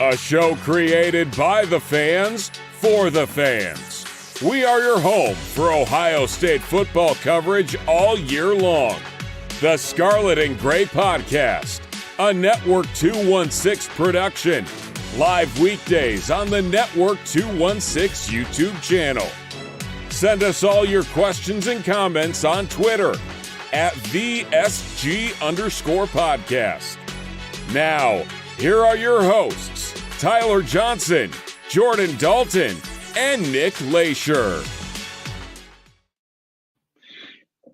A show created by the fans, for the fans. We are your home for Ohio State football coverage all year long. The Scarlet and Gray Podcast, a Network 216 production. Live weekdays on the Network 216 YouTube channel. Send us all your questions and comments on Twitter at @VSG_podcast. Now, here are your hosts, Tyler Johnson, Jordan Dalton, and Nick Leisure.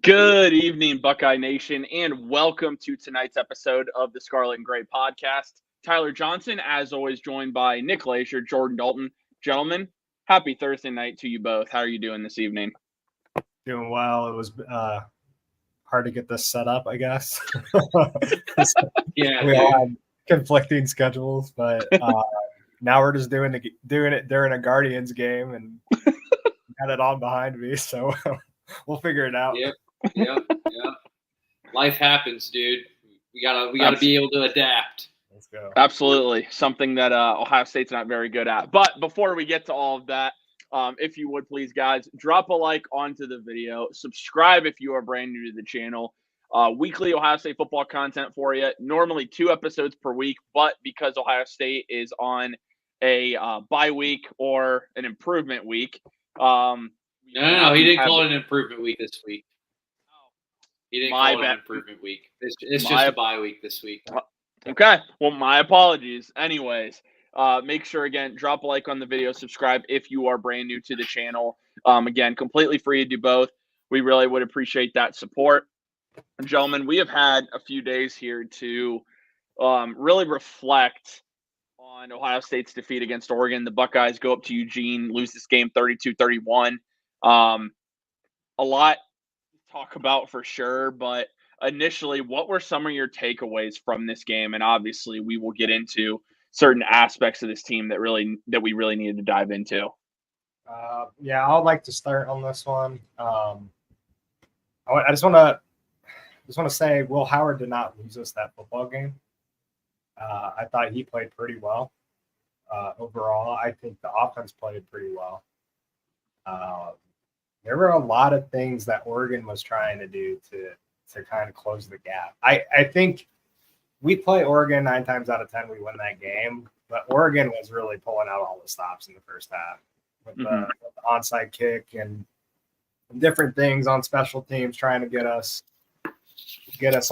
Good evening, Buckeye Nation, and welcome to tonight's episode of the Scarlet and Gray Podcast. Tyler Johnson, as always, joined by Nick Leisure, Jordan Dalton. Gentlemen, happy Thursday night to you both. How are you doing this evening? Doing well. It was hard to get this set up, I guess. Yeah, we all had conflicting schedules, but now we're just doing it during a Guardians game, and got it on behind me, so we'll figure it out. Yep. Life happens, dude. We gotta be able to adapt. Let's go. Absolutely. Something that Ohio State's not very good at. But before we get to all of that, if you would please, guys, drop a like onto the video. Subscribe if you are brand new to the channel. Weekly Ohio State football content for you. Normally 2 episodes per week, but because Ohio State is on a bye week or an improvement week. No, he didn't call it an improvement week this week. He didn't call it an improvement week. It's just a bye week this week. Okay. Well, my apologies. Anyways, make sure, again, drop a like on the video, subscribe if you are brand new to the channel. Again, completely free to do both. We really would appreciate that support. Gentlemen, we have had a few days here to really reflect on Ohio State's defeat against Oregon. The Buckeyes go up to Eugene, lose this game 32-31. A lot to talk about for sure, but initially, what were some of your takeaways from this game? And obviously, we will get into certain aspects of this team that we really needed to dive into. Yeah, I'd like to start on this one. I just want to say Will Howard did not lose us that football game. I thought he played pretty well. Overall, I think the offense played pretty well. There were a lot of things that Oregon was trying to do to kind of close the gap. I think we play Oregon 9 times out of 10, we win that game, but Oregon was really pulling out all the stops in the first half with the onside kick and different things on special teams, trying to get us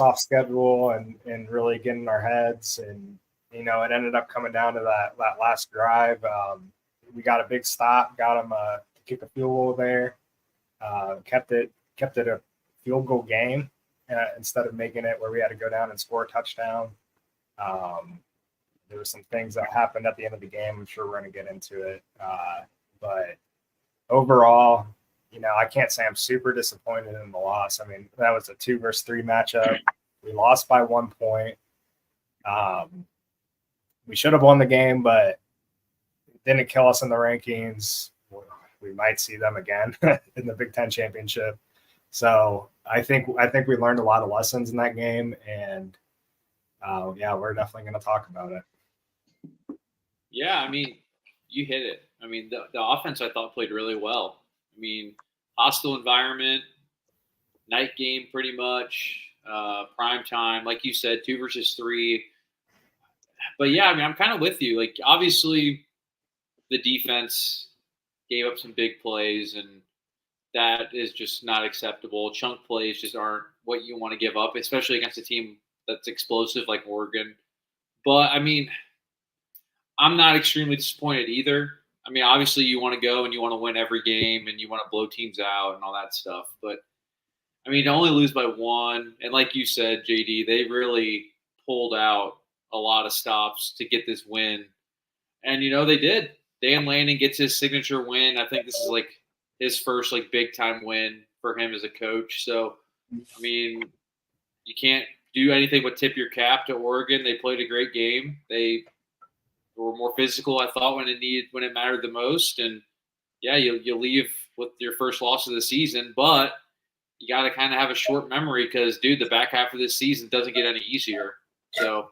off schedule and really get in our heads. And, it ended up coming down to that last drive. We got a big stop, got them to kick a field goal there, kept it a field goal game. Instead of making it where we had to go down and score a touchdown. There were some things that happened at the end of the game. I'm sure we're going to get into it. But overall, I can't say I'm super disappointed in the loss. I mean, that was a 2 versus 3 matchup. We lost by 1 point. We should have won the game, but it didn't kill us in the rankings. We might see them again in the Big Ten championship. So I think we learned a lot of lessons in that game, and we're definitely going to talk about it. Yeah, I mean, you hit it. I mean, the offense I thought played really well. I mean, hostile environment, night game pretty much, prime time, like you said, 2 versus 3. But yeah, I mean, I'm kind of with you. Like, obviously, the defense gave up some big plays, and that is just not acceptable. Chunk plays just aren't what you want to give up, especially against a team that's explosive like Oregon. But, I mean, I'm not extremely disappointed either. I mean, obviously you want to go and you want to win every game and you want to blow teams out and all that stuff. But, I mean, to only lose by 1, and like you said, JD, they really pulled out a lot of stops to get this win. And, they did. Dan Lanning gets his signature win. I think this is like his first big time win for him as a coach. So, I mean, you can't do anything but tip your cap to Oregon. They played a great game. They were more physical, I thought, when it mattered the most. And yeah, you leave with your first loss of the season, but you got to kind of have a short memory because, dude, the back half of this season doesn't get any easier. So,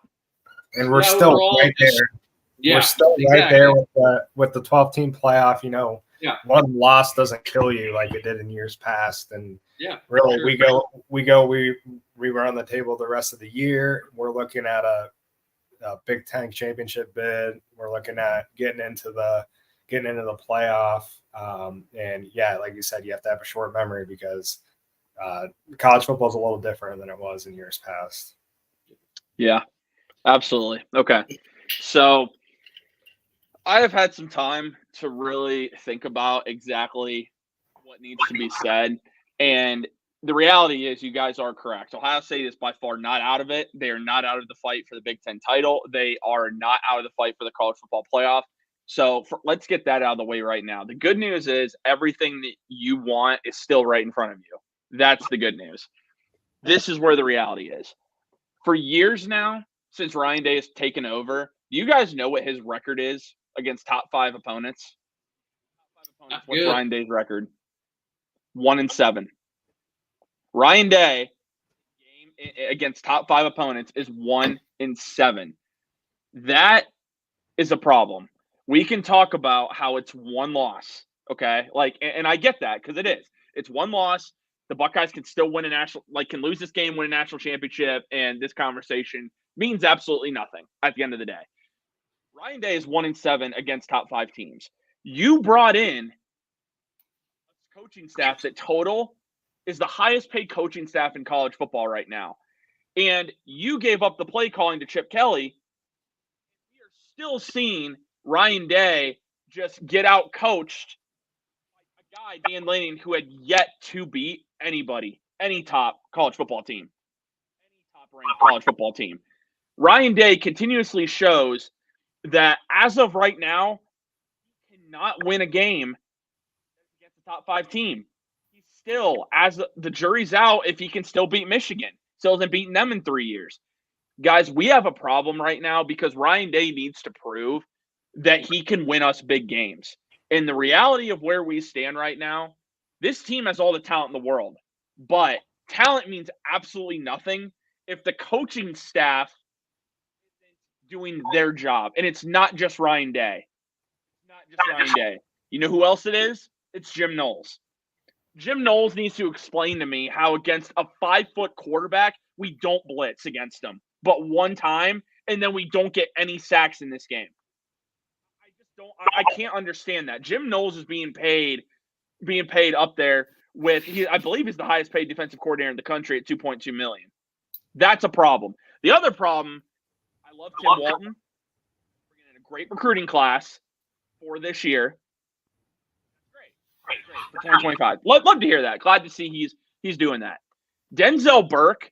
and we're still right there. we're still right there with the 12-team playoff. One loss doesn't kill you like it did in years past, and really we run the table the rest of the year. We're looking at a Big Ten championship bid. We're looking at getting into the playoff. And like you said, you have to have a short memory because college football is a little different than it was in years past. Yeah, absolutely. Okay. So I have had some time to really think about exactly what needs to be said. And the reality is you guys are correct. Ohio State is by far not out of it. They are not out of the fight for the Big Ten title. They are not out of the fight for the college football playoff. So let's get that out of the way right now. The good news is everything that you want is still right in front of you. That's the good news. This is where the reality is. For years now, since Ryan Day has taken over, do you guys know what his record is against top 5 opponents? What's Ryan Day's record? 1-7. Ryan Day game against top 5 opponents is 1-7. That is a problem. We can talk about how it's one loss, okay? And I get that because it is. It's one loss. The Buckeyes can still win can lose this game, win a national championship, and this conversation means absolutely nothing at the end of the day. Ryan Day is 1-7 against top 5 teams. You brought in a coaching staff that total is the highest paid coaching staff in college football right now. And you gave up the play calling to Chip Kelly. We are still seeing Ryan Day just get out coached by a guy, Dan Lanning, who had yet to beat anybody, any top college football team, any top ranked college football team. Ryan Day continuously shows that as of right now, he cannot win a game against a top 5 team. He's still, as the jury's out, if he can still beat Michigan. Still hasn't beaten them in 3 years. Guys, we have a problem right now because Ryan Day needs to prove that he can win us big games. And the reality of where we stand right now, this team has all the talent in the world, but talent means absolutely nothing if the coaching staff isn't doing their job. And it's not just Ryan Day. It's not just Ryan Day. You know who else it is? It's Jim Knowles. Jim Knowles needs to explain to me how against a 5-foot quarterback, we don't blitz against him, but one time, and then we don't get any sacks in this game. I can't understand that. Jim Knowles is being paid up there with, I believe he's the highest paid defensive coordinator in the country at $2.2 million. That's a problem. The other problem, I love Tim Walton. Bringing in a great recruiting class for this year. Great for 2025. Love to hear that. Glad to see he's doing that. Denzel Burke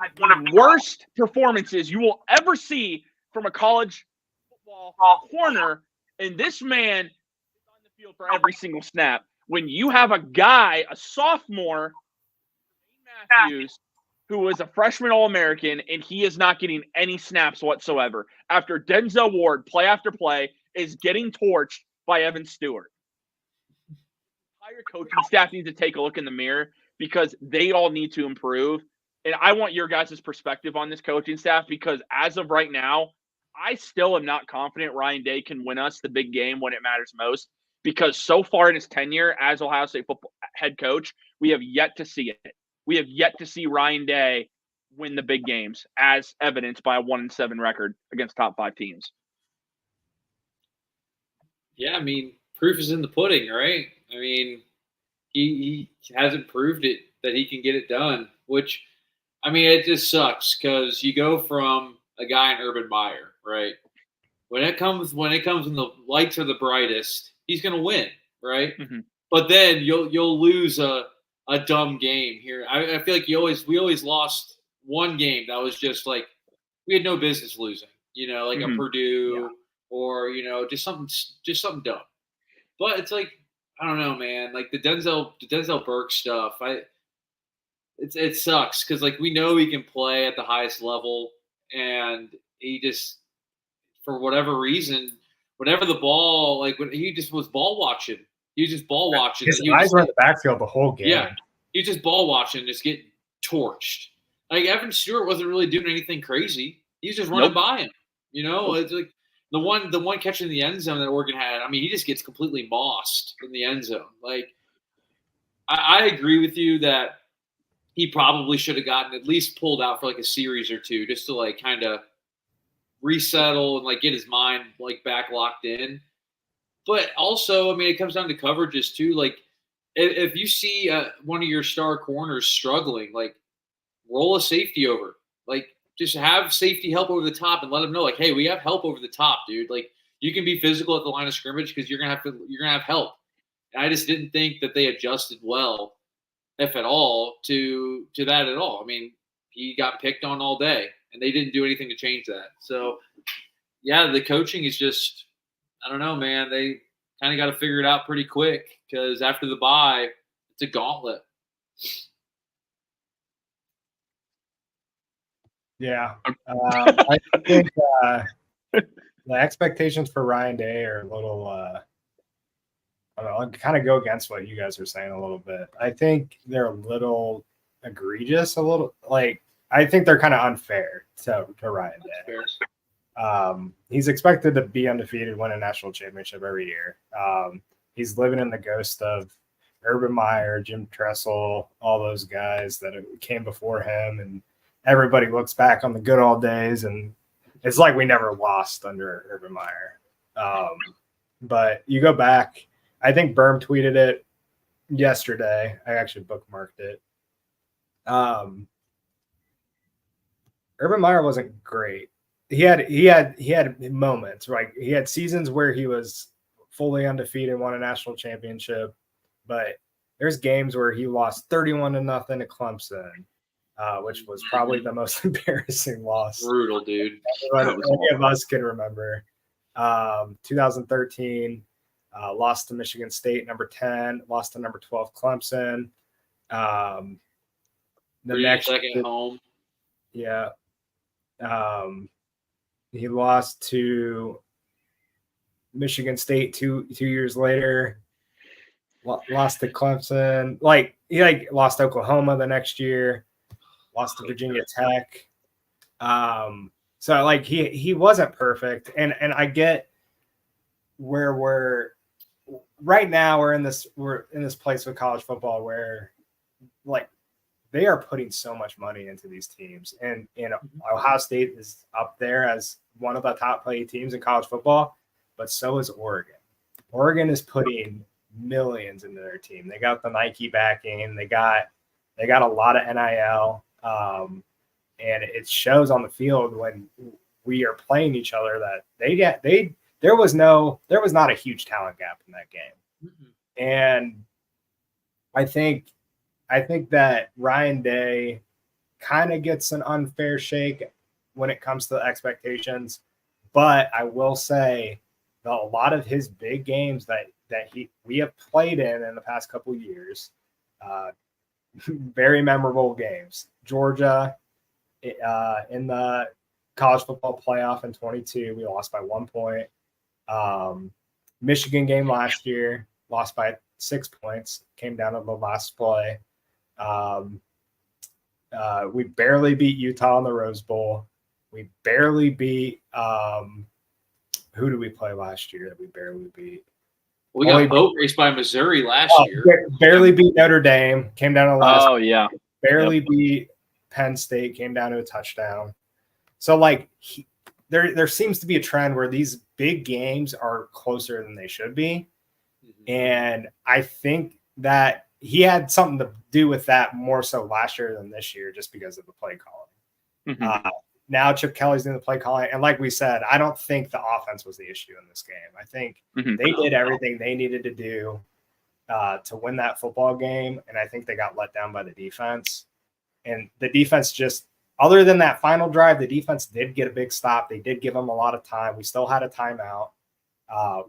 had one of the worst performances you will ever see from a college football corner, and this man is on the field for every single snap. When you have a guy, a sophomore, Matthews, who was a freshman All-American, and he is not getting any snaps whatsoever after Denzel Ward, play after play, is getting torched by Evan Stewart. The entire coaching staff needs to take a look in the mirror because they all need to improve. And I want your guys' perspective on this coaching staff because as of right now, I still am not confident Ryan Day can win us the big game when it matters most because so far in his tenure as Ohio State football head coach, we have yet to see it. We have yet to see Ryan Day win the big games as evidenced by a 1-7 record against top 5 teams. Yeah, I mean, proof is in the pudding, right? I mean, he hasn't proved it that he can get it done, which, I mean, it just sucks because you go from a guy in Urban Meyer, right? When it comes in the lights are the brightest, he's going to win, right? Mm-hmm. But then you'll lose a dumb game here. I feel like we always lost one game that was just like we had no business losing, like a Purdue or just something dumb. But it's like I don't know, man. Like the Denzel Burke stuff, it sucks because like we know he can play at the highest level, and he just for whatever reason, whenever the ball when he just was ball watching. He was just ball watching. His eyes were in the backfield the whole game. Yeah, he was just ball watching, just getting torched. Like Evan Stewart wasn't really doing anything crazy. He's just running by him. It's like The one catch in the end zone that Oregon had, I mean, he just gets completely mossed in the end zone. Like, I agree with you that he probably should have gotten at least pulled out for like a series or two just to like kind of resettle and like get his mind like back locked in. But also, I mean, it comes down to coverages too. Like, if you see one of your star corners struggling, like, roll a safety over. Like, just have safety help over the top and let them know, like, hey, we have help over the top, dude. Like, you can be physical at the line of scrimmage because you're gonna have help. And I just didn't think that they adjusted well, if at all, to that at all. I mean, he got picked on all day, and they didn't do anything to change that. So, yeah, the coaching is just, I don't know, man. They kind of got to figure it out pretty quick because after the bye, it's a gauntlet. Yeah. I think the expectations for Ryan Day are a little I don't know, I'll kind of go against what you guys are saying a little bit. I think they're a little egregious, a little like I think they're kind of unfair to Ryan Day. He's expected to be undefeated, win a national championship every year. He's living in the ghost of Urban Meyer, Jim Tressel, all those guys that came before him, and everybody looks back on the good old days, and it's like we never lost under Urban Meyer. But you go back, I think Berm tweeted it yesterday. I actually bookmarked it. Urban Meyer wasn't great. He had moments, right? He had seasons where he was fully undefeated, won a national championship, but there's games where he lost 31-0 to Clemson, which was probably the most embarrassing loss. Brutal, dude. Any of us can remember. 2013, lost to Michigan State, number 10, lost to number 12 Clemson. The next second home. Yeah. He lost to Michigan State two years later. Lost to Clemson. He lost to Oklahoma the next year. Lost to Virginia Tech. So he wasn't perfect, and I get where we're right now. We're in this place with college football where like they are putting so much money into these teams, and Ohio State is up there as one of the top paid teams in college football, but so is Oregon. Oregon is putting millions into their team. They got the Nike backing. They got a lot of NIL, and it shows on the field when we are playing each other that there was not a huge talent gap in that game. Mm-hmm. And I think that Ryan Day kind of gets an unfair shake when it comes to the expectations, but I will say that a lot of his big games that we have played in the past couple of years, very memorable games. Georgia in the college football playoff in 22, we lost by 1 point. Michigan game last year, lost by 6 points, came down to the last play. We barely beat Utah in the Rose Bowl. We barely beat who did we play last year that we barely beat? We got boat raced by Missouri last year. Barely beat Notre Dame, came down to the last. Oh yeah. Barely beat Penn State, came down to a touchdown. So there seems to be a trend where these big games are closer than they should be. Mm-hmm. And I think that he had something to do with that more so last year than this year, just because of the play calling. Mm-hmm. Now Chip Kelly's doing the play calling. And like we said, I don't think the offense was the issue in this game. I think they did everything they needed to do to win that football game. And I think they got let down by the defense. And the defense just, other than that final drive, the defense did get a big stop. They did give them a lot of time. We still had a timeout.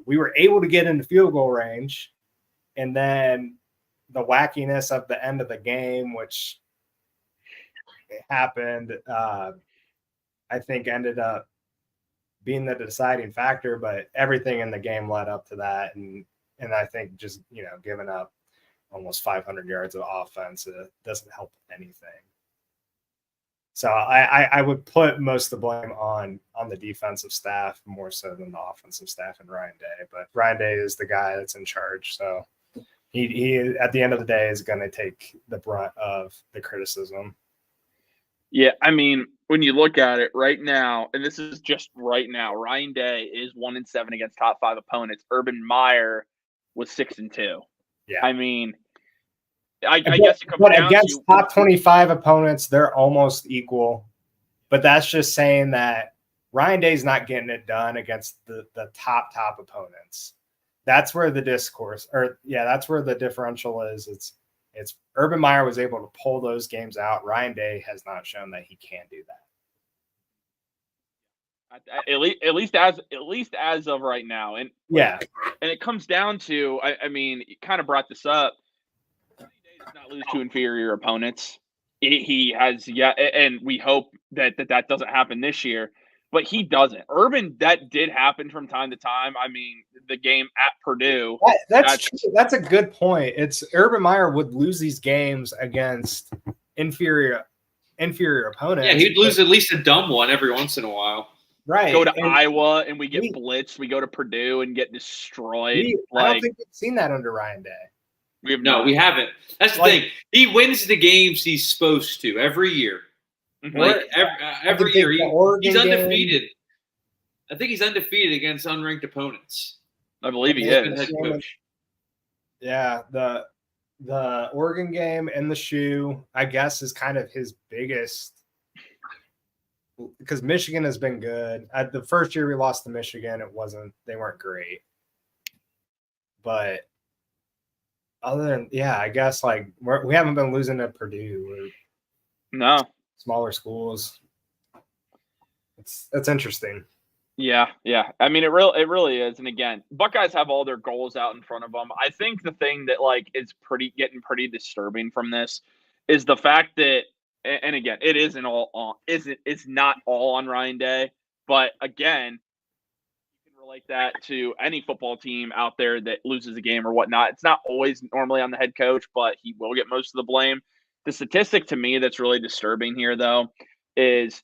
We were able to get into field goal range. And then the wackiness of the end of the game, which happened, I think ended up being the deciding factor, but everything in the game led up to that. And I think just, giving up almost 500 yards of offense doesn't help anything. So I would put most of the blame on on the defensive staff more so than the offensive staff and Ryan Day. But Ryan Day is the guy that's in charge, so he at the end of the day is going to take the brunt of the criticism. Yeah, I mean, when you look at it right now, and this is just right now, Ryan Day is 1-7 against top 5 opponents. Urban Meyer was 6-2. Yeah, I mean, I guess it comes but down against to top 25 opponents, they're almost equal. But that's just saying that Ryan Day's not getting it done against the top opponents. That's where the discourse, that's where the differential is. It's Urban Meyer was able to pull those games out. Ryan Day has not shown that he can do that. at least as of right now, and it comes down to, I mean, you kind of brought this up. Ryan Day does not lose to inferior opponents. He has and we hope that doesn't happen this year. But he doesn't. Urban, that did happen from time to time. I mean, the game at Purdue. That's true. That's a good point. It's Urban Meyer would lose these games against inferior opponents. Yeah, he'd lose at least a dumb one every once in a while. Right. Go to Iowa and we get blitzed. We go to Purdue and get destroyed. I don't think we've seen that under Ryan Day. We haven't. That's the thing. He wins the games he's supposed to every year. Like every year, he's undefeated. Game. I think he's undefeated against unranked opponents. I believe he is. Head coach. Yeah, the Oregon game and the shoe, I guess, is kind of his biggest, because Michigan has been good. The first year we lost to Michigan, they weren't great. But other than, I guess like we haven't been losing to Purdue. No. Smaller schools. That's interesting. Yeah. I mean, it really is. And again, Buckeyes have all their goals out in front of them. I think the thing that is getting pretty disturbing from this is the fact that, and again, it isn't all on. It's not all on Ryan Day, but again, you can relate that to any football team out there that loses a game or whatnot. It's not always normally on the head coach, but he will get most of the blame. The statistic to me that's really disturbing here, though, is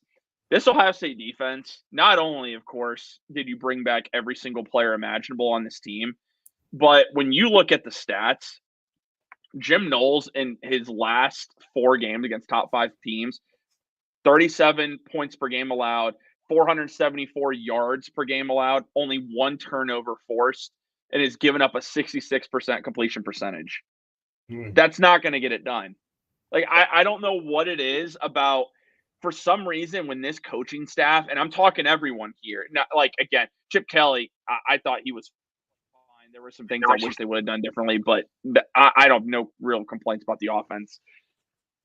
this Ohio State defense. Not only, of course, did you bring back every single player imaginable on this team, but when you look at the stats, Jim Knowles in his last 4 games against top 5 teams, 37 points per game allowed, 474 yards per game allowed, only 1 turnover forced, and has given up a 66% completion percentage. That's not going to get it done. I don't know what it is about, for some reason, when this coaching staff, and I'm talking everyone here, not again, Chip Kelly, I thought he was fine. There were some things I wish they would have done differently, but I don't know real complaints about the offense.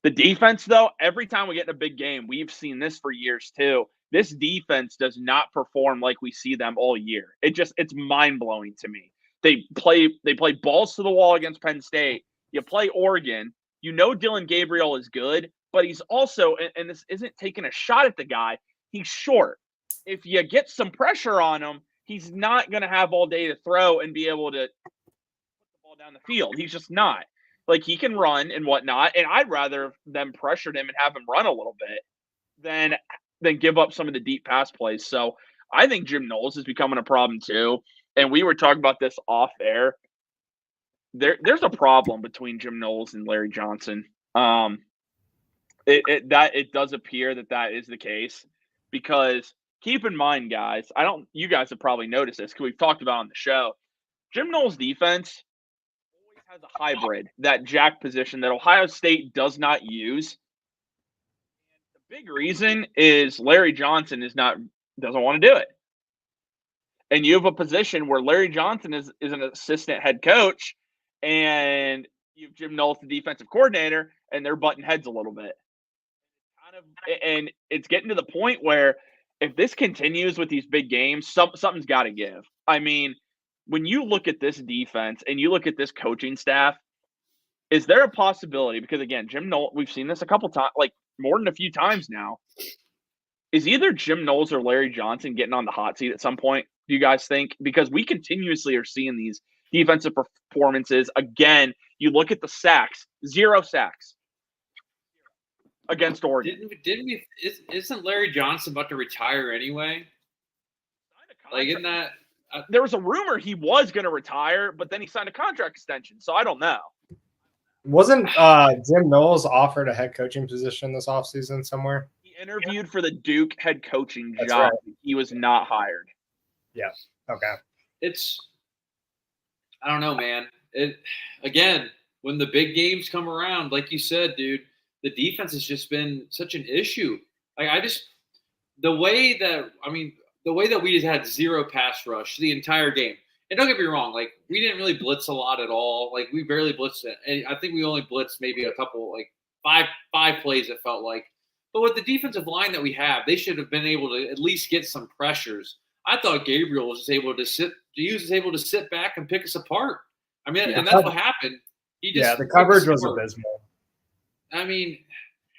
The defense, though, every time we get in a big game, we've seen this for years too. This defense does not perform like we see them all year. It's mind-blowing to me. They play balls to the wall against Penn State. You play Oregon. You know Dylan Gabriel is good, but he's also, and this isn't taking a shot at the guy, he's short. If you get some pressure on him, he's not going to have all day to throw and be able to put the ball down the field. He's just not. He can run and whatnot, and I'd rather them pressure him and have him run a little bit than give up some of the deep pass plays. So I think Jim Knowles is becoming a problem too, and we were talking about this off air. There's a problem between Jim Knowles and Larry Johnson. It does appear that is the case, because keep in mind, guys, you guys have probably noticed this because we've talked about it on the show. Jim Knowles' defense always has a hybrid, that jack position that Ohio State does not use. And the big reason is Larry Johnson doesn't want to do it. And you have a position where Larry Johnson is an assistant head coach, and you have Jim Knowles, the defensive coordinator, and they're butting heads a little bit. And it's getting to the point where if this continues with these big games, something's got to give. I mean, when you look at this defense and you look at this coaching staff, is there a possibility? Because again, Jim Knowles, we've seen this a couple times, more than a few times now. Is either Jim Knowles or Larry Johnson getting on the hot seat at some point? Do you guys think? Because we continuously are seeing these defensive performances. Again, you look at the sacks, 0 sacks against Oregon. Isn't Larry Johnson about to retire anyway? Like, isn't that? There was a rumor he was going to retire, but then he signed a contract extension. So I don't know. Wasn't Jim Knowles offered a head coaching position this offseason somewhere? He interviewed for the Duke head coaching That's job. right. He was not hired. Yeah. Okay. I don't know, man. Again, when the big games come around, like you said, dude, the defense has just been such an issue. Like the way that we just had zero pass rush the entire game. And don't get me wrong, like we didn't really blitz a lot at all. Like we barely blitzed it. And I think we only blitzed maybe a couple, like five plays, it felt like. But with the defensive line that we have, they should have been able to at least get some pressures. I thought Gabriel was able to sit back and pick us apart. I mean, and that's what happened. The coverage was abysmal. I mean,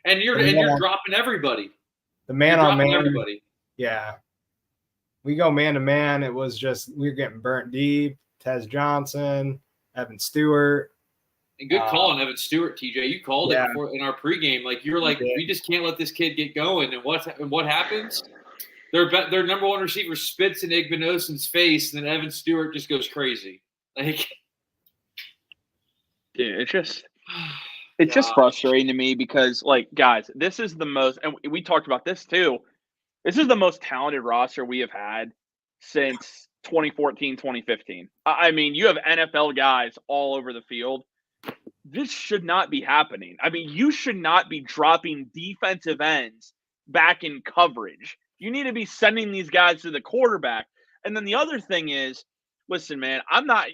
and you're dropping everybody. The man on man, everybody. Yeah. We go man to man. It was just we were getting burnt deep. Tez Johnson, Evan Stewart. And good call on Evan Stewart, TJ. You called it before in our pregame. Like you're like, we just can't let this kid get going. And what happens? Their number one receiver spits in Igbinosun's face, and then Evan Stewart just goes crazy. Like, dude, it's just frustrating to me because, like, guys, this is the most, and we talked about this too. This is the most talented roster we have had since 2014, 2015. I mean, you have NFL guys all over the field. This should not be happening. I mean, you should not be dropping defensive ends back in coverage. You need to be sending these guys to the quarterback. And then the other thing is, listen, man, I'm not,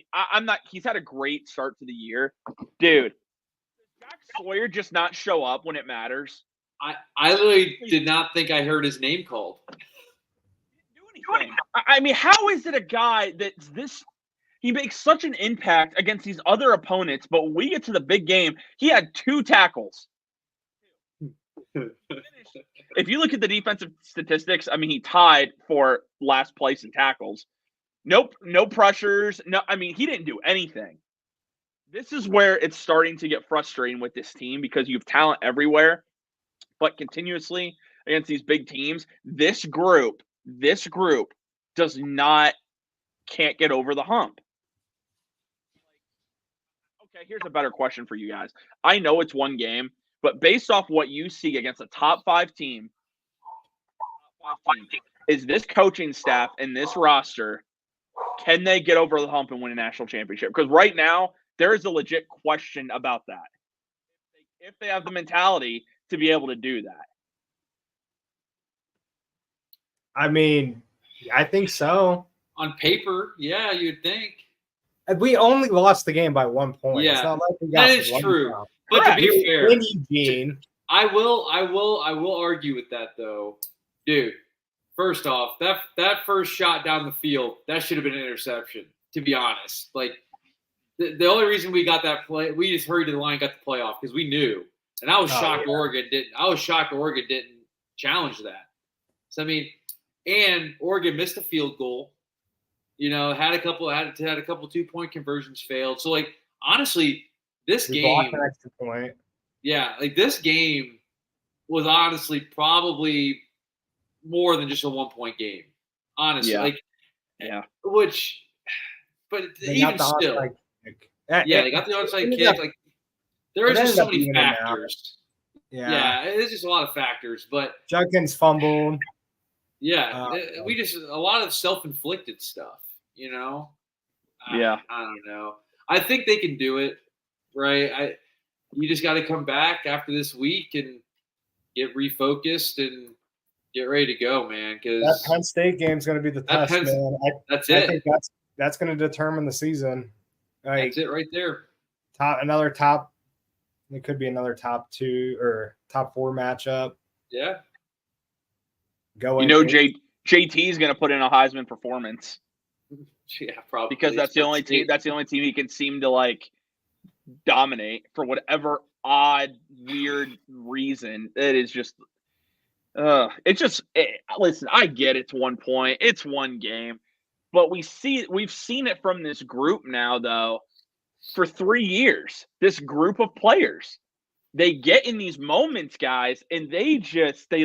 he's had a great start to the year. Dude, does Jack Sawyer just not show up when it matters? I literally did not think I heard his name called. I mean, how is it a guy that's this – he makes such an impact against these other opponents, but when we get to the big game, he had 2 tackles. If you look at the defensive statistics, I mean, he tied for last place in tackles. Nope, no pressures. No, I mean, he didn't do anything. This is where it's starting to get frustrating with this team because you have talent everywhere, but continuously against these big teams, this group can't get over the hump. Okay, here's a better question for you guys. I know it's one game, but based off what you see against a top 5 team, is this coaching staff and this roster, can they get over the hump and win a national championship? Because right now, there is a legit question about that. If they have the mentality to be able to do that. I mean, I think so. On paper, yeah, you'd think. We only lost the game by 1 point. Yeah, it's not like we got that is true. Down. But to be fair, Eugene. I will argue with that though, dude. First off, that first shot down the field, that should have been an interception. To be honest, like the only reason we got that play, we just hurried to the line, got the play off because we knew. And I was shocked Oregon didn't challenge that. So I mean, and Oregon missed a field goal. You know, had a couple 2-point conversions failed. So like honestly, this game, an extra point. Yeah, like this game was honestly probably more than just a 1-point game. Honestly, but even still, they got the onside kick. Like there is just so many factors. Yeah, it's just a lot of factors. But Judkins fumbled. Yeah, we just a lot of self-inflicted stuff. You know. I don't know. I think they can do it, right? You just got to come back after this week and get refocused and get ready to go, man. Because that Penn State game is going to be the test, man. That's it. I think that's going to determine the season. Like, that's it right there. It could be another top 2 or top 4 matchup. Yeah. JT is going to put in a Heisman performance. Yeah, probably because that's the only team. That's the only team he can seem to like dominate for whatever odd, weird reason. It is just, listen. I get it's 1 point, it's one game, but we've seen it from this group now though for 3 years. This group of players, they get in these moments, guys, and they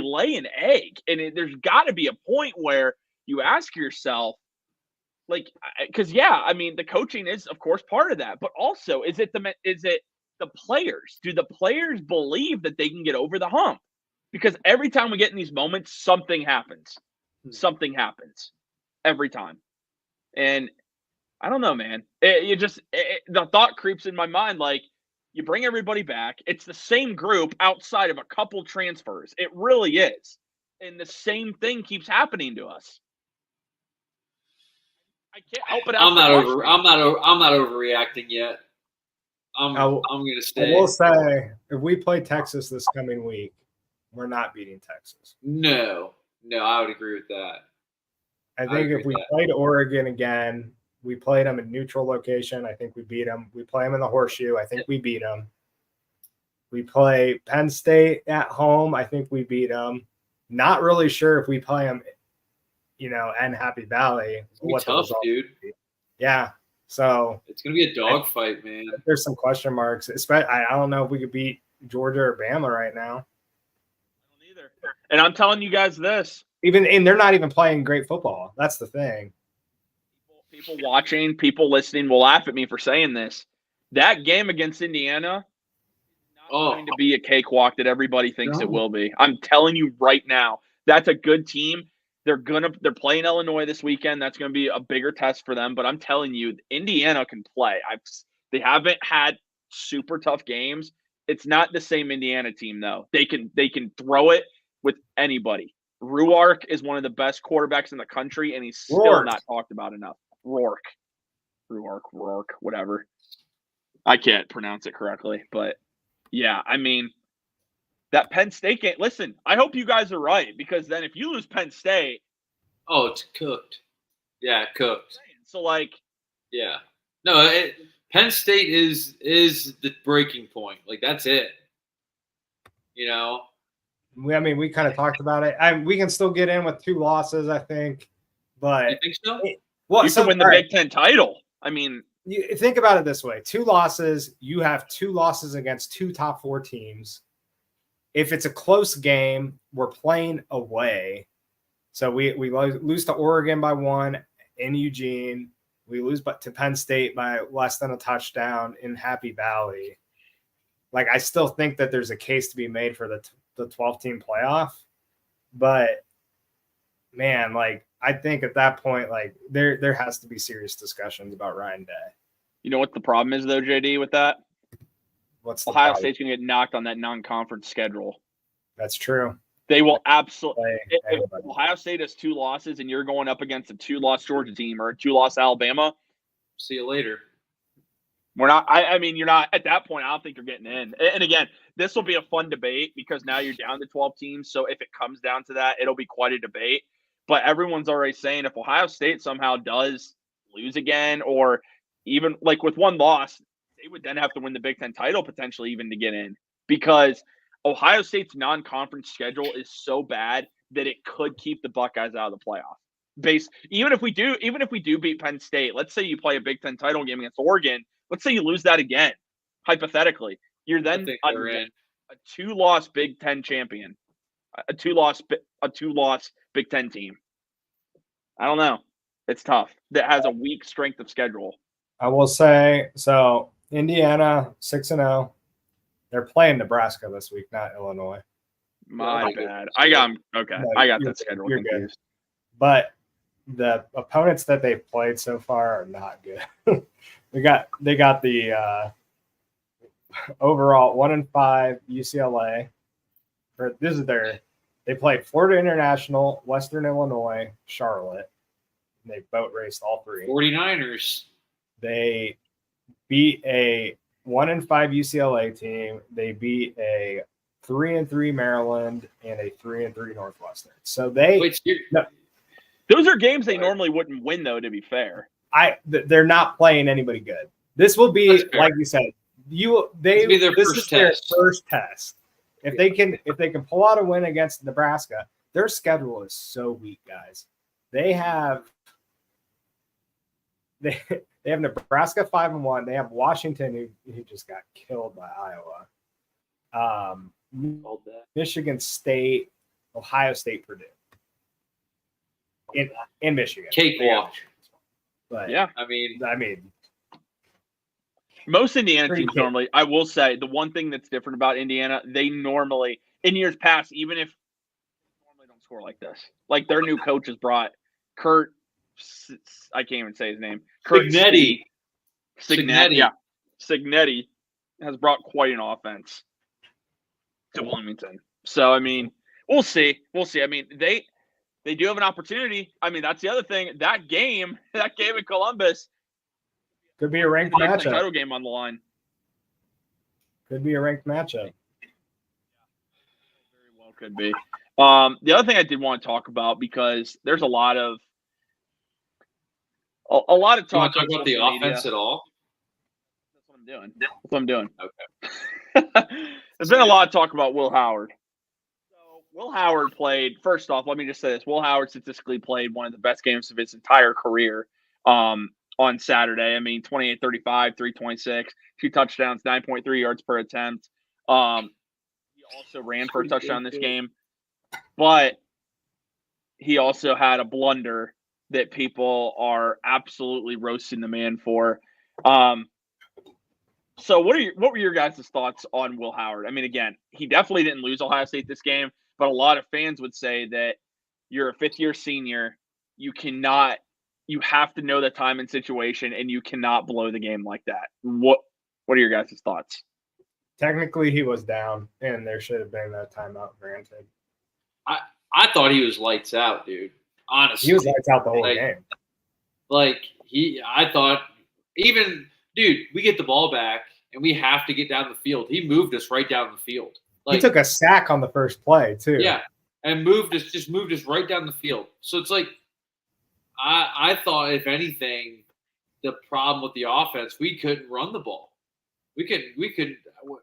lay an egg, and there's got to be a point where you ask yourself, like, because I mean, the coaching is of course part of that, but also is it the players? Do the players believe that they can get over the hump? Because every time we get in these moments, something happens. Something happens every time, and I don't know, man. The thought creeps in my mind, like, you bring everybody back. It's the same group outside of a couple transfers. It really is, and the same thing keeps happening to us. I can't help but ask I'm not overreacting yet. I'm going to stay. I will say, if we play Texas this coming week, we're not beating Texas. No, I would agree with that. I think if we played Oregon again, we played them in neutral location, I think we beat them. We play them in the Horseshoe, I think we beat them. We play Penn State at home, I think we beat them. Not really sure if we play them, and Happy Valley. It's going to be tough, dude. Yeah. So it's going to be a dogfight, man. There's some question marks. I don't know if we could beat Georgia or Bama right now. I don't either. And I'm telling you guys this. And they're not even playing great football. That's the thing. People watching, people listening will laugh at me for saying this. That game against Indiana is not going to be a cakewalk that everybody thinks it will be. I'm telling you right now, that's a good team. They're playing Illinois this weekend. That's going to be a bigger test for them. But I'm telling you, Indiana can play. They haven't had super tough games. It's not the same Indiana team though. They can throw it with anybody. Ruark is one of the best quarterbacks in the country, and he's still not talked about enough. Ruark, whatever. I can't pronounce it correctly, but yeah, I mean, that Penn State game. Listen, I hope you guys are right, because then if you lose Penn State, it's cooked. Yeah, cooked. So yeah, no, Penn State is the breaking point. Like, that's it. We kind of talked about it. We can still get in with 2 losses, I think. But you think so? You can win the Big Ten title. I mean, you think about it this way: 2 losses. You have 2 losses against 2 top 4 teams. If it's a close game, we're playing away. So we lose to Oregon by 1 in Eugene. We lose to Penn State by less than a touchdown in Happy Valley. Like, I still think that there's a case to be made for the 12-team playoff. But, man, I think at that point, there has to be serious discussions about Ryan Day. You know what the problem is, though, JD, with that? Ohio State's going to get knocked on that non-conference schedule. That's true. They will absolutely. If Ohio State has 2 losses and you're going up against a 2-loss Georgia team or a 2-loss Alabama, see you later. We're not. I mean, you're not at that point. I don't think you're getting in. And again, this will be a fun debate because now you're down to 12 teams. So if it comes down to that, it'll be quite a debate. But everyone's already saying if Ohio State somehow does lose again, or even with 1 loss, they would then have to win the Big Ten title potentially even to get in, because Ohio State's non-conference schedule is so bad that it could keep the Buckeyes out of the playoff. Even if we do beat Penn State, let's say you play a Big Ten title game against Oregon. Let's say you lose that again, hypothetically. You're then a 2-loss Big Ten champion, a 2-loss Big Ten team. I don't know. It's tough. That has a weak strength of schedule. I will say, so Indiana 6-0. They're playing Nebraska this week, not Illinois. My bad. I got that schedule confused. Good. But the opponents that they've played so far are not good. they got the overall 1-5 UCLA. They played Florida International, Western Illinois, Charlotte. And they boat raced all 3. 49ers. They beat a 1-5 UCLA team. They beat a 3-3 Maryland and a 3-3 Northwestern. So those are games they normally wouldn't win, though. To be fair, they're not playing anybody good. This will be, like you said, this is their first test. If they can pull out a win against Nebraska, their schedule is so weak, guys. They have Nebraska 5-1. They have Washington, who just got killed by Iowa. Michigan State, Ohio State, Purdue. in Michigan. Cakewalk. But Yeah. I mean, most Indiana Pretty teams good. normally, I will say, the one thing that's different about Indiana, they normally, in years past, even if they normally don't score like this, like their new coach has brought Kurt, I can't even say his name. Kurt Signetti. Yeah. Signetti has brought quite an offense to Bloomington. So, I mean, we'll see. We'll see. I mean, they do have an opportunity. I mean, that's the other thing. That game in Columbus, could be a ranked matchup. title game on the line. Could be a ranked matchup. Very well could be. The other thing I did want to talk about, because there's a lot of talk. You want to talk on about the social media. offense at all? That's what I'm doing. Okay. There's been a lot of talk about Will Howard. So Will Howard played, first off, let me just say this. Will Howard statistically played one of the best games of his entire career on Saturday. I mean, 28-35, 326, 2 touchdowns, 9.3 yards per attempt. He also ran for a touchdown this game. But he also had a blunder that people are absolutely roasting the man for. So what were your guys' thoughts on Will Howard? I mean, again, he definitely didn't lose Ohio State this game, but a lot of fans would say that you're a fifth-year senior. You have to know the time and situation, and you cannot blow the game like that. What are your guys' thoughts? Technically, he was down, and there should have been a timeout granted. I thought he was lights out, dude. Honestly, He was lights out the whole game. I thought, even, dude, we get the ball back and we have to get down the field. He moved us right down the field. He took a sack on the first play too. Yeah, and moved us right down the field. So it's like, I thought, if anything, the problem with the offense, we couldn't run the ball. We could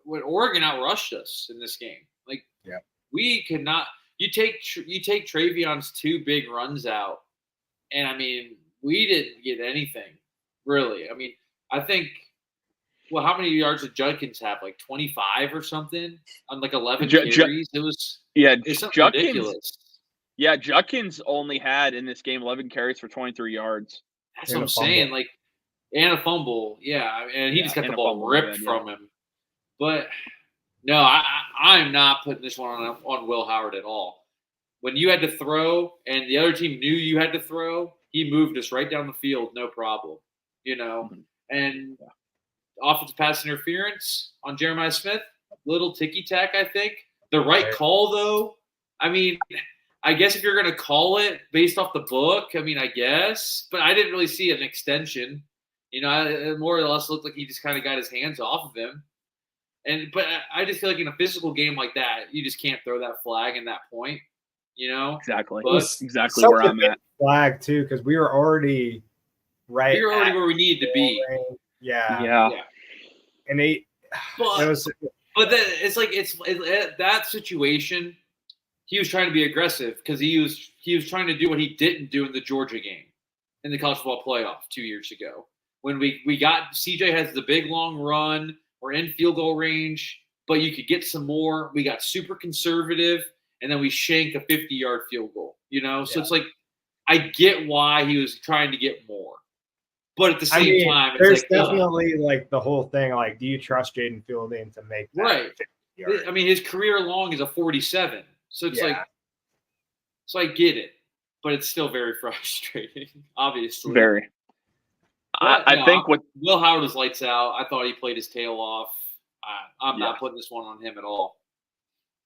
when Oregon outrushed us in this game. Like, yeah, we could not. You take Travion's 2 big runs out, and I mean, we didn't get anything really. I mean, I think, well, how many yards did Judkins have? Like 25 or something on like 11 carries. It's something ridiculous. Yeah, Judkins only had in this game 11 carries for 23 yards. That's what I'm saying. Like, and a fumble. Yeah, and he just got the ball ripped from him. But no, I'm not putting this one on Will Howard at all. When you had to throw and the other team knew you had to throw, he moved us right down the field, no problem. You know, and offensive pass interference on Jeremiah Smith, little ticky-tack, I think. The right call, though, I mean, I guess if you're going to call it based off the book, I mean, I guess. But I didn't really see an extension. You know, it more or less looked like he just kind of got his hands off of him. But I just feel like in a physical game like that, you just can't throw that flag in that point, you know? Exactly. But that's exactly where I'm at. Flag, too, because we were already right. We were already where we needed to be. Yeah. And but then it's like it's that situation. He was trying to be aggressive because he was trying to do what he didn't do in the Georgia game in the college football playoff 2 years ago when we got CJ has the big long run. We're in field goal range, but you could get some more. We got super conservative, and then we shank a 50-yard field goal. You know, so it's like I get why he was trying to get more. But at the same time, it's there's like, definitely like the whole thing. Like, do you trust Jaden Fielding to make that right? 50-yard? I mean, his career long is a 47, so it's like, so I get it, but it's still very frustrating. Obviously, very. But, I think with Will Howard was lights out. I thought he played his tail off. I'm not putting this one on him at all.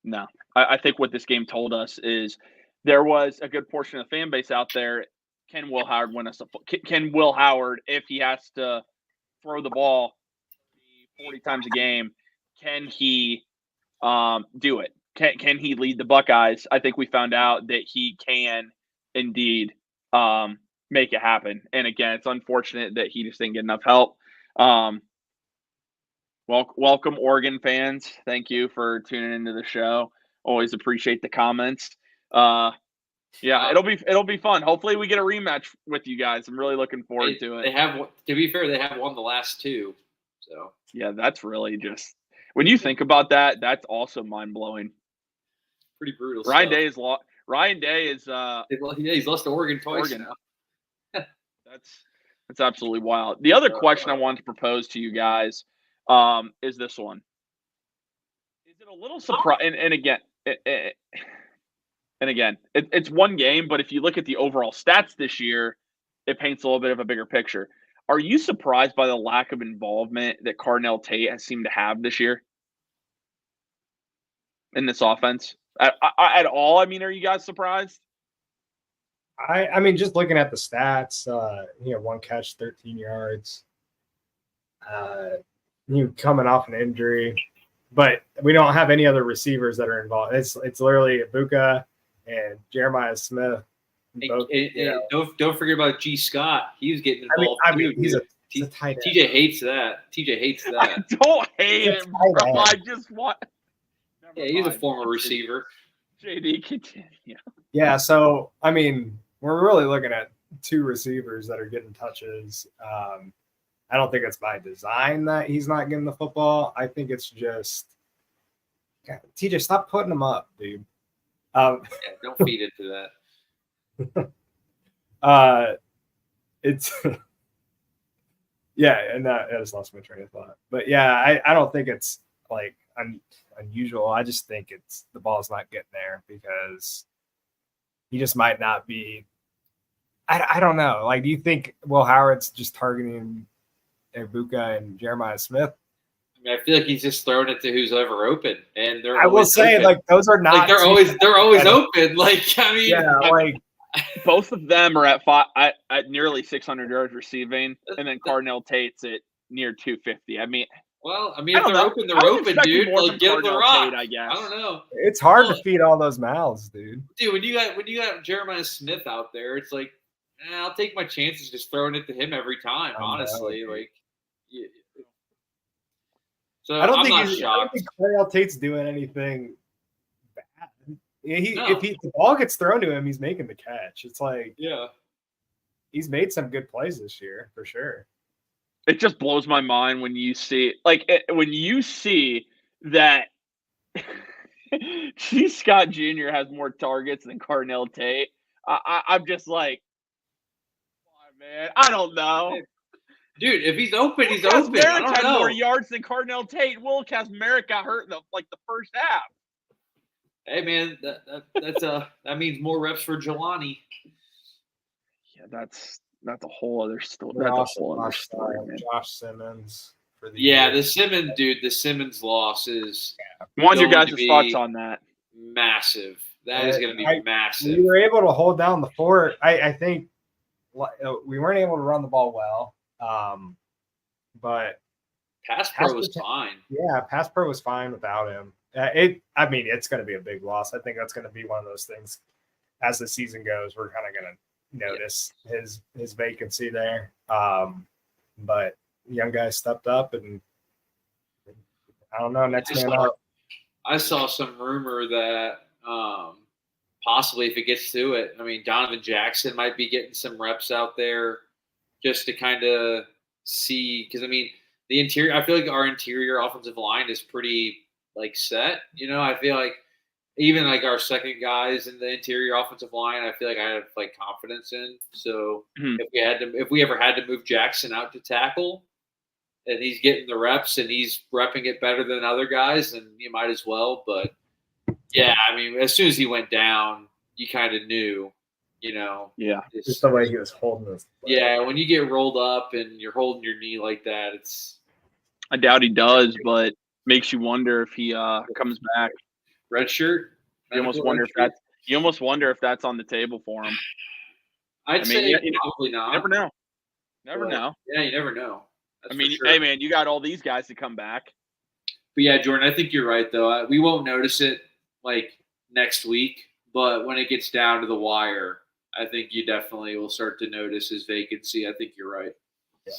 No, I think what this game told us is there was a good portion of the fan base out there. Can Will Howard win us? Can Will Howard, if he has to throw the ball 40 times a game, can he do it? Can he lead the Buckeyes? I think we found out that he can indeed make it happen. And again, it's unfortunate that he just didn't get enough help. Welcome, Oregon fans. Thank you for tuning into the show. Always appreciate the comments. It'll be fun. Hopefully we get a rematch with you guys. I'm really looking forward to it. They have, to be fair, they have won the last 2. So yeah, that's really just when you think about that, that's also mind blowing. Pretty brutal. Ryan Ryan Day is he's lost to Oregon twice Oregon. now. That's absolutely wild. The other question I wanted to propose to you guys is this one. Is it a little surprise? And again, it's one game, but if you look at the overall stats this year, it paints a little bit of a bigger picture. Are you surprised by the lack of involvement that Carnell Tate has seemed to have this year in this offense at all? I mean, are you guys surprised? I mean, just looking at the stats, 1 catch, 13 yards. Coming off an injury, but we don't have any other receivers that are involved. It's literally Ibuka and Jeremiah Smith. Both, don't forget about G. Scott. He was getting involved. I mean he's a tight end. TJ hates that. I don't hate him, bro. I just want. He's a former receiver. JD, continue. Yeah, so I mean, we're really looking at 2 receivers that are getting touches. I don't think it's by design that he's not getting the football. I think it's just TJ, stop putting him up, dude. Don't feed into that. It's and I just lost my train of thought. But yeah, I don't think it's like unusual. I just think it's the ball's not getting there because he just might not be. I don't know. Like, do you think Will Howard's just targeting Ibuka and Jeremiah Smith? I mean, I feel like he's just throwing it to who's ever open, and I will say, open. like, those are not. Like, they're always open. Like, I mean, like both of them are at nearly 600 yards receiving, and then Carnell Tate's at near 250. I mean, if they're open, they're open, dude. Like, get the rock. I guess. I don't know. It's hard to feed all those mouths, dude. Dude, when you got Jeremiah Smith out there, it's like, I'll take my chances just throwing it to him every time. Honestly, like. Yeah. So I don't I'm think Carnell Tate's doing anything bad. If the ball gets thrown to him, he's making the catch. It's like, he's made some good plays this year for sure. It just blows my mind when you see that G. Scott Jr. has more targets than Carnell Tate. I'm just like, man, I don't know. Dude, if he's open, he's open. Merrick had more yards than Carnell Tate. Will Merrick got hurt in the first half. Hey man, that means more reps for Jelani. Yeah, that's a whole other story. That's a whole other story, man. Josh Simmons for the Simmons loss is. Want your guys' thoughts on that? Massive. That is going to be massive. We were able to hold down the fort. I think we weren't able to run the ball well, but pass pro was fine. Yeah, pass pro was fine without him. It's going to be a big loss. I think that's going to be one of those things as the season goes. We're kind of going to notice his vacancy there. But young guy stepped up, and I don't know. Next man up. I saw some rumor that possibly if it gets to it, I mean, Donovan Jackson might be getting some reps out there just to kind of see. Because, I mean, the interior – I feel like our interior offensive line is pretty, set. I feel like even, our second guys in the interior offensive line, I feel like I have, confidence in. So if we ever had to move Jackson out to tackle and he's getting the reps and he's repping it better than other guys, then you might as well. But, yeah, I mean, as soon as he went down, you kind of knew, Yeah. Just the way he was holding this. Yeah, when you get rolled up and you're holding your knee like that, it's – I doubt he does, but makes you wonder if he comes back. Red shirt? You almost wonder if that's on the table for him. I'd say probably not. Never know. Never know. Yeah, you never know. That's sure. Hey, man, you got all these guys to come back. But, yeah, Jordan, I think you're right, though. We won't notice it, next week. But when it gets down to the wire, I think you definitely will start to notice his vacancy. I think you're right. Yeah.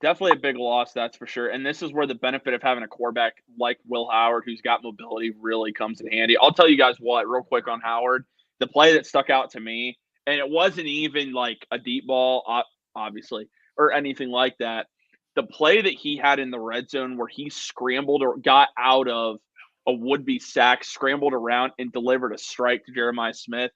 Definitely a big loss, that's for sure. And this is where the benefit of having a quarterback like Will Howard, who's got mobility, really comes in handy. I'll tell you guys what, real quick on Howard, the play that stuck out to me, and it wasn't even a deep ball, obviously, or anything like that. The play that he had in the red zone where he scrambled or got out of a would-be sack, scrambled around, and delivered a strike to Jeremiah Smith.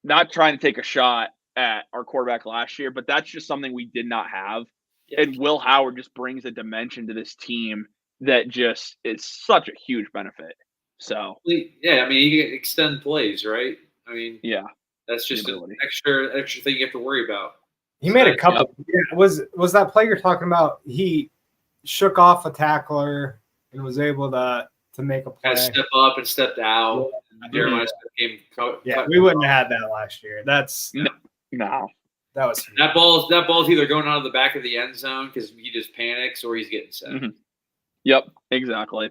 Not trying to take a shot at our quarterback last year, but that's just something we did not have. Yeah. And Will Howard just brings a dimension to this team that just is such a huge benefit. So yeah, I mean, you can extend plays, right? I mean, yeah, that's just an extra thing you have to worry about. He made a couple. Yep. Yeah, was that play you're talking about? He shook off a tackler and was able to make a play. Step up and stepped out. Yeah, we wouldn't have had that last year. That's no. That ball's either going out of the back of the end zone because he just panics or he's getting set. Mm-hmm. Yep, exactly.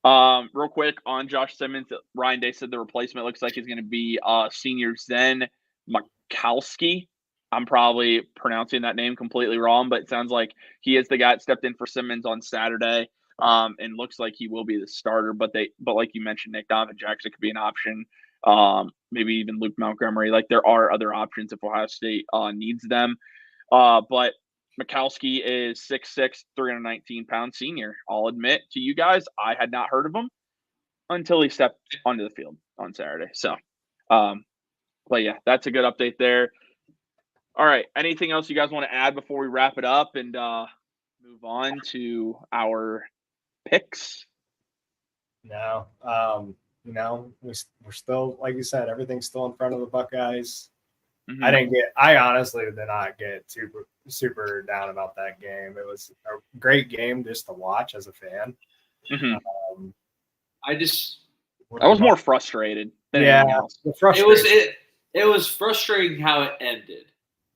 Real quick on Josh Simmons, Ryan Day said the replacement looks like he's going to be senior Zen Michalski. I'm probably pronouncing that name completely wrong, but it sounds like he is the guy that stepped in for Simmons on Saturday. And looks like he will be the starter, but like you mentioned, Nick Donovan Jackson could be an option. Maybe even Luke Montgomery. Like there are other options if Ohio State needs them. But Michalski is 6'6", 319-pound senior. I'll admit to you guys, I had not heard of him until he stepped onto the field on Saturday. So, but yeah, that's a good update there. All right. Anything else you guys want to add before we wrap it up and move on to our picks? No. We're still, like you said, everything's still in front of the Buckeyes. Mm-hmm. I honestly did not get super down about that game. It was a great game just to watch as a fan. Mm-hmm. I was more frustrated than anything else. It was frustrating how it ended,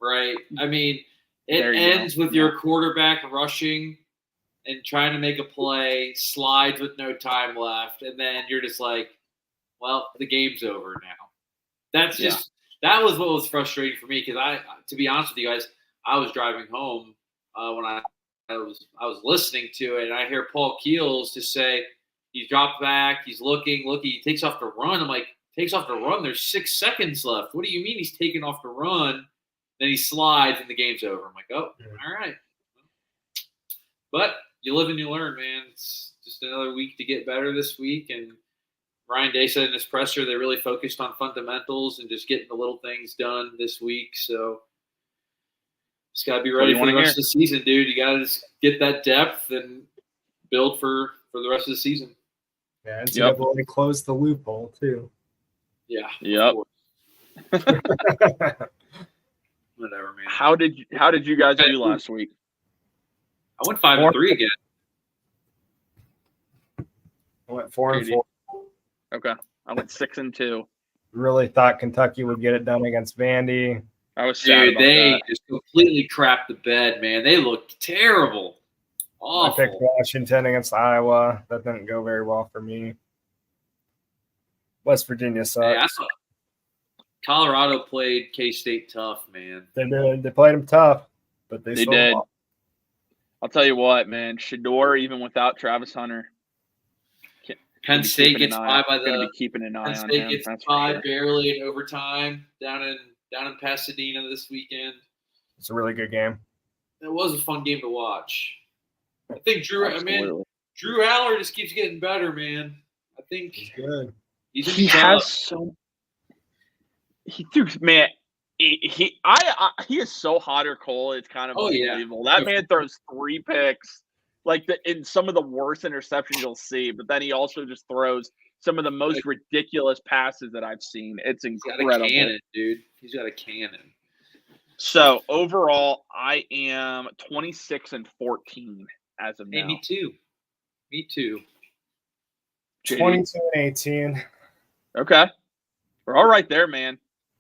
right? I mean, it ends with your quarterback rushing and trying to make a play, slides with no time left, and then you're just like, well, the game's over now. That was what was frustrating for me because to be honest with you guys, I was driving home when I was listening to it, and I hear Paul Keels just say he's dropped back, he's looking, he takes off to run. I'm like, takes off to run? There's 6 seconds left. What do you mean he's taking off to run? Then he slides and the game's over. I'm like, oh, all right. But you live and you learn, man. It's just another week to get better this week. And Ryan Day said in his presser they really focused on fundamentals and just getting the little things done this week. So just got to be ready for the rest of the season, dude. You got to just get that depth and build for the rest of the season. Yeah, and NCAA closed the loophole too. Yeah. Yep. Whatever, man. How did you guys do last week? I went 5-3 again. I went 4-4. Okay. I went 6-2. Really thought Kentucky would get it done against Vandy. I was sad about they just completely crapped the bed, man. They looked terrible. Awful. I picked Washington against Iowa. That didn't go very well for me. West Virginia sucks. Colorado played K-State tough, man. They did. They played them tough, but they still did. Lost. I'll tell you what, man. Shedeur, even without Travis Hunter, Penn State gets by by be keeping an eye Penn on State him. gets by barely in overtime down in Pasadena this weekend. It's a really good game. It was a fun game to watch. I think Drew Aller just keeps getting better, man. I think he's good. He is so hot or cold. It's kind of unbelievable. Yeah. That man throws 3 picks, in some of the worst interceptions you'll see. But then he also just throws some of the most ridiculous passes that I've seen. It's incredible. He's got a cannon, dude. He's got a cannon. So overall, I am 26-14 as of now. Hey, me too. 22-18. Okay, we're all right there, man.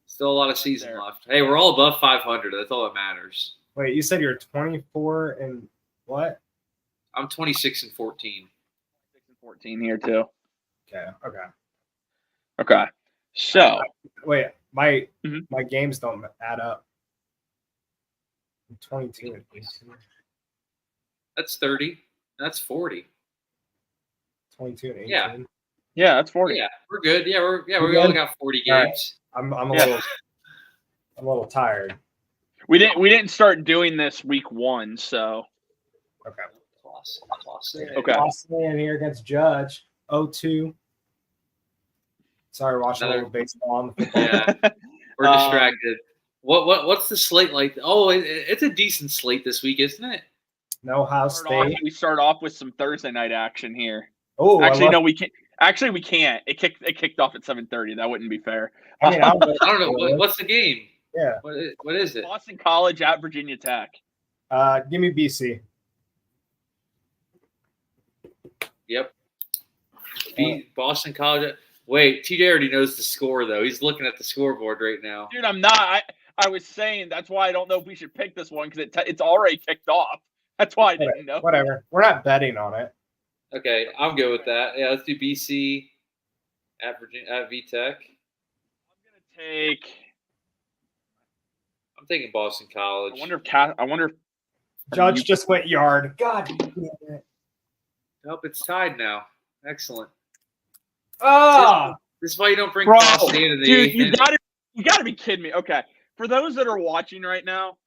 Still a lot of season left. Hey, we're all above 500. That's all that matters. Wait, you said you're 24 and what? I'm 26-14. 6-14 here too. Okay. So wait, my games don't add up. I'm 22 and 18. That's 30. That's 40. 22 and 18. Yeah, that's 40. Yeah, we're good. We only got 40 games. Right. I'm a little tired. We didn't start doing this week 1, so okay. Plus. Okay. Lost in here against Judge. 0-2. Sorry, watching a little baseball on the football. Yeah, we're distracted. What's the slate like? Oh, it's a decent slate this week, isn't it? No Ohio State. We start off with some Thursday night action here. Oh, actually, no, we can't. Actually, we can't. It kicked off at 7:30. That wouldn't be fair. I mean, I don't know what's the game. Yeah. What is it? Boston College at Virginia Tech. Give me BC. Yep. Boston College. Wait, TJ already knows the score though. He's looking at the scoreboard right now. Dude, I'm not. I was saying that's why I don't know if we should pick this one because it's already kicked off. That's why I didn't know. Whatever. We're not betting on it. Okay, I'm good with that. Yeah, let's do BC at Virginia at VTech. I'm taking Boston College. I wonder if Judge just went yard. God damn it. Nope, it's tied now. Excellent. Oh, this is why you don't bring Class A into the dude, you gotta be kidding me. Okay, for those that are watching right now,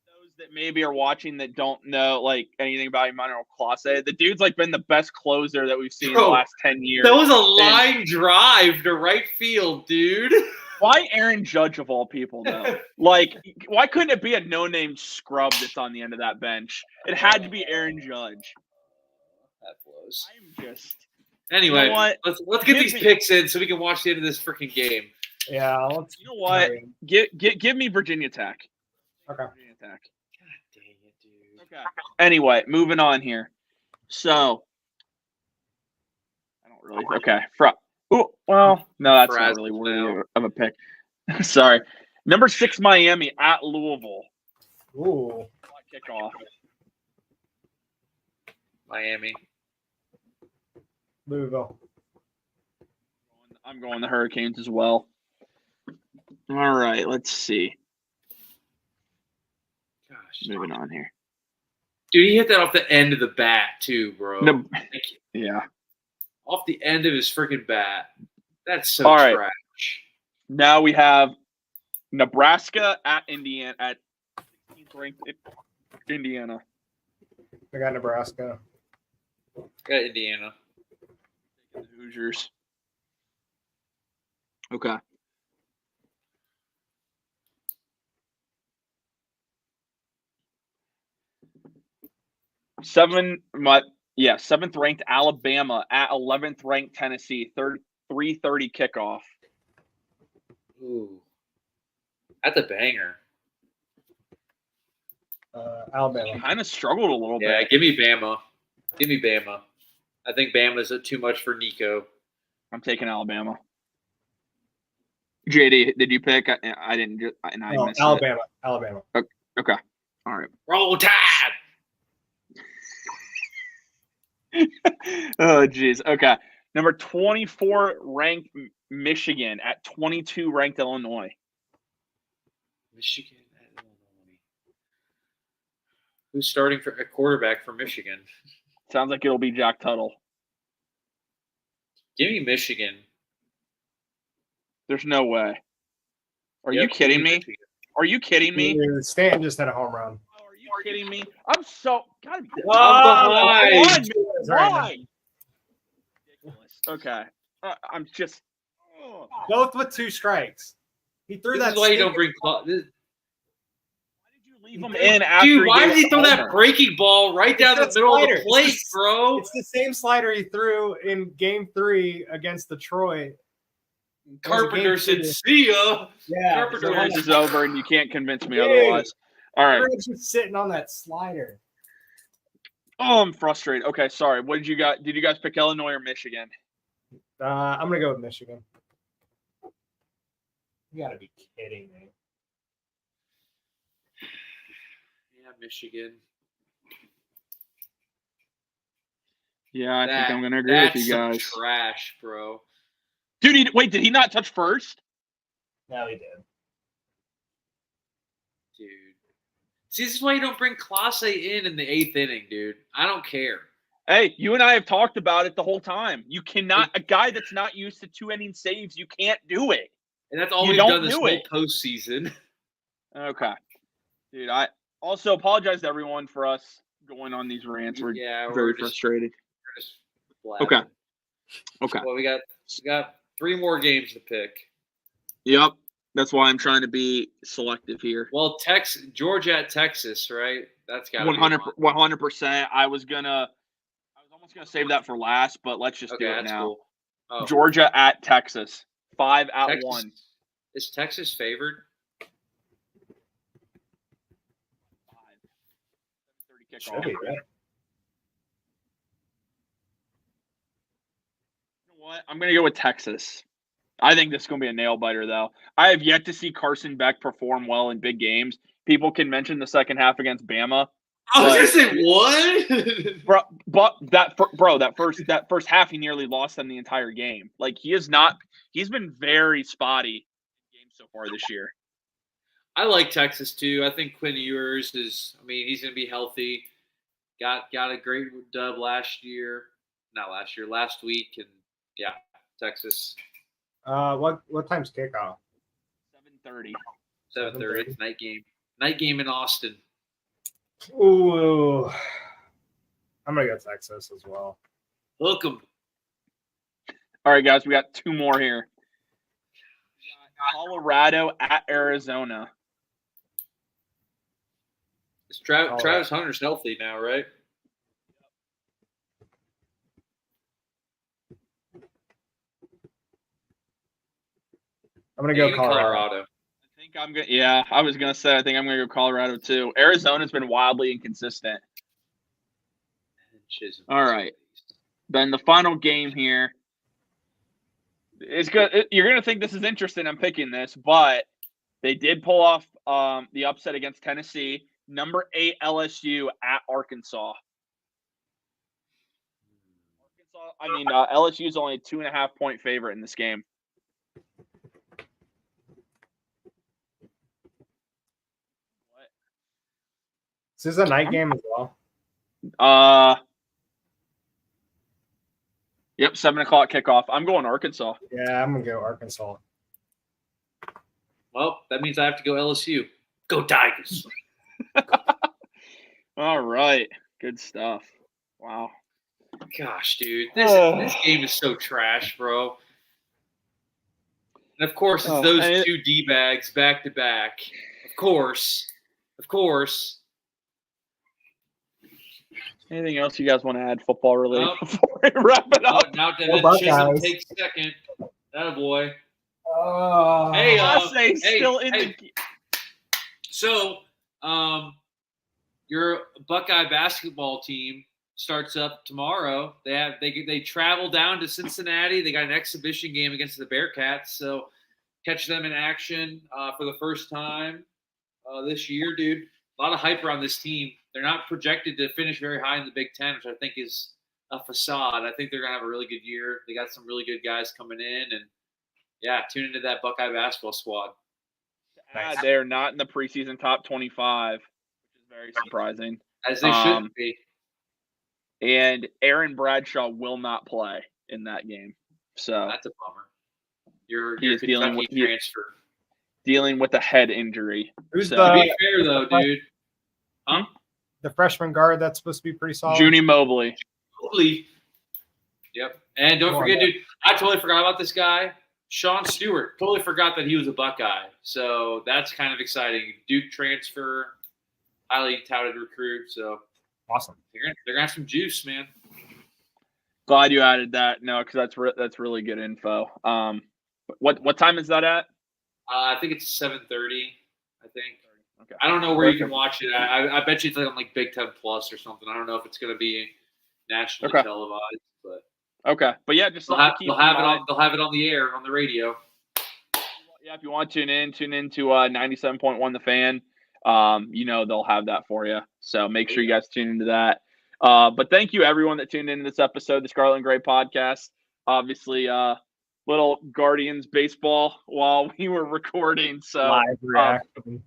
those that maybe are watching that don't know like anything about Emmanuel Clase, the dude's like been the best closer that we've seen in the last 10 years. That was a line drive to right field, dude. Why Aaron Judge of all people, though? Like, why couldn't it be a no-name scrub that's on the end of that bench? It had to be Aaron Judge. That blows. I'm just. Anyway, you know what? let's get these picks in so we can watch the end of this freaking game. Yeah, let's. You know what? Give me Virginia Tech. Okay. Virginia Tech. God dang it, dude. Okay. Anyway, moving on here. So, I don't really. Okay. Oh, well, no, that's not really worthy of a pick. Sorry. Number 6, Miami at Louisville. Ooh. Kickoff. Miami. Louisville. I'm going the Hurricanes as well. All right, let's see. Gosh. Moving on here. Dude, he hit that off the end of the bat, too, bro. No, yeah. Off the end of his freaking bat. That's so All right. trash. Now we have Nebraska at Indiana at 16th ranked Indiana. I got Nebraska. Got Indiana. The Hoosiers. Okay. Seventh ranked Alabama at 11th ranked Tennessee. 3:30 kickoff. Ooh. That's a banger. Alabama. Kind of struggled a little bit. Yeah, give me Bama. Give me Bama. I think Bama's too much for Nico. I'm taking Alabama. JD, did you pick? I didn't. And I missed Alabama. It. Alabama. Okay. All right. Roll Tide. Oh, geez. Okay. Number 24 ranked Michigan at 22 ranked Illinois. Michigan at Illinois. Who's starting for a quarterback for Michigan? Sounds like it'll be Jack Tuttle. Give me Michigan. There's no way. Are you kidding me? Are you kidding me? Stanton just had a home run. Are you kidding me? I'm so gotta be behind. Why? Okay. I'm just both with 2 strikes. He threw that. This is why you don't bring. Why did you leave him in after? Dude, why did he throw that breaking ball right down the middle of the plate, bro? It's the same slider he threw in Game 3 against Detroit. Carpenter said, "See ya." Yeah, Carpenter is over, and you can't convince me otherwise. All right, just sitting on that slider. Oh, I'm frustrated. Okay, sorry. What did you got? Did you guys pick Illinois or Michigan? I'm gonna go with Michigan. You gotta be kidding me. Yeah, Michigan. Yeah, I think I'm gonna agree with you guys. Trash, bro. Dude, wait, did he not touch first? No, he did. Dude. See, this is why you don't bring Clase in the 8th inning, dude. I don't care. Hey, you and I have talked about it the whole time. You cannot, a guy that's not used to 2-inning saves, you can't do it. And that's all we've done this whole postseason. Okay. Dude, I also apologize to everyone for us going on these rants. We're very frustrated. We're just Okay. Well, we got 3 more games to pick. Yep. That's why I'm trying to be selective here. Well, Georgia at Texas, right? That's got to be 100%. I was almost gonna save that for last, but let's just do it now. Cool. Oh. Georgia at Texas. 5 at Texas, 1. Is Texas favored? 7:30 Should kickoff. be, You yeah. know what? I'm gonna go with Texas. I think this is going to be a nail biter, though. I have yet to see Carson Beck perform well in big games. People can mention the second half against Bama. I was gonna say what? that first half he nearly lost them the entire game. Like he's been very spotty in games so far this year. I like Texas too. I think Quinn Ewers he's gonna be healthy. Got a great dub last week, and yeah, Texas. What time's kickoff? 7:30. 7:30. Night game in Austin. Ooh, I'm gonna go Texas as well. Hook 'em. All right, guys, we got 2 more here. Colorado at Arizona. Travis Hunter's healthy now, right? I'm gonna go Colorado. I was gonna say I think I'm gonna go Colorado too. Arizona's been wildly inconsistent. All right, then the final game here. It's good. You're gonna think this is interesting. I'm picking this, but they did pull off the upset against Tennessee. Number 8 LSU at Arkansas. LSU is only a 2.5 point favorite in this game. Is this a night game as well? Yep, 7:00 kickoff. I'm going Arkansas. Yeah, I'm gonna go Arkansas. Well, that means I have to go LSU. Go Tigers. All right, good stuff. Wow. Gosh, dude, this game is so trash, bro. And of course, it's those 2 D-bags back to back. Of course. Anything else you guys want to add football related before we wrap it up? Now Devin Chisholm takes second. Attaboy. Still in the. So, your Buckeye basketball team starts up tomorrow. They travel down to Cincinnati. They got an exhibition game against the Bearcats. So, catch them in action for the first time this year, dude. A lot of hype around this team. They're not projected to finish very high in the Big Ten, which I think is a facade. I think they're going to have a really good year. They got some really good guys coming in. And, yeah, tune into that Buckeye basketball squad. They're not in the preseason top 25, which is very surprising. As they should be. And Aaron Bradshaw will not play in that game. So that's a bummer. Your Kentucky transfer. Dealing with a head injury. To be fair, though, dude. Huh? The freshman guard that's supposed to be pretty solid. Junie Mobley. Yep. And don't forget, dude, I totally forgot about this guy. Sean Stewart. Totally forgot that he was a Buckeye. So that's kind of exciting. Duke transfer, highly touted recruit. So awesome. They're gonna have some juice, man. Glad you added that. No, because that's really good info. What time is that at? I think it's 7:30. I think. Okay. I don't know where you can watch it at. I bet you it's like on like Big Ten Plus or something. I don't know if it's going to be nationally televised, but okay. But yeah, just they'll have it on the air on the radio. Yeah, if you want to tune in to 97.1 The Fan. They'll have that for you. So make sure you guys tune into that. But thank you everyone that tuned into this episode, the Scarlet and Gray podcast. Obviously, little Guardians baseball while we were recording. So live reaction.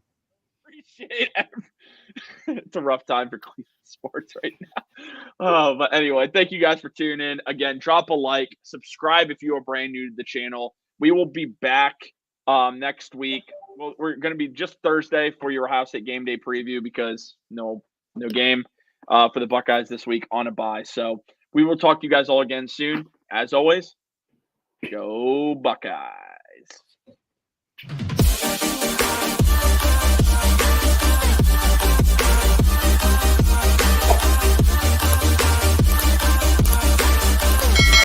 Appreciate it. It's a rough time for Cleveland sports right now. But anyway, thank you guys for tuning in. Again, drop a like, subscribe if you are brand new to the channel. We will be back next week. Well, we're going to be just Thursday for your Ohio State game day preview because no game for the Buckeyes this week on a bye. So We will talk to you guys all again soon. As always, go Buckeyes.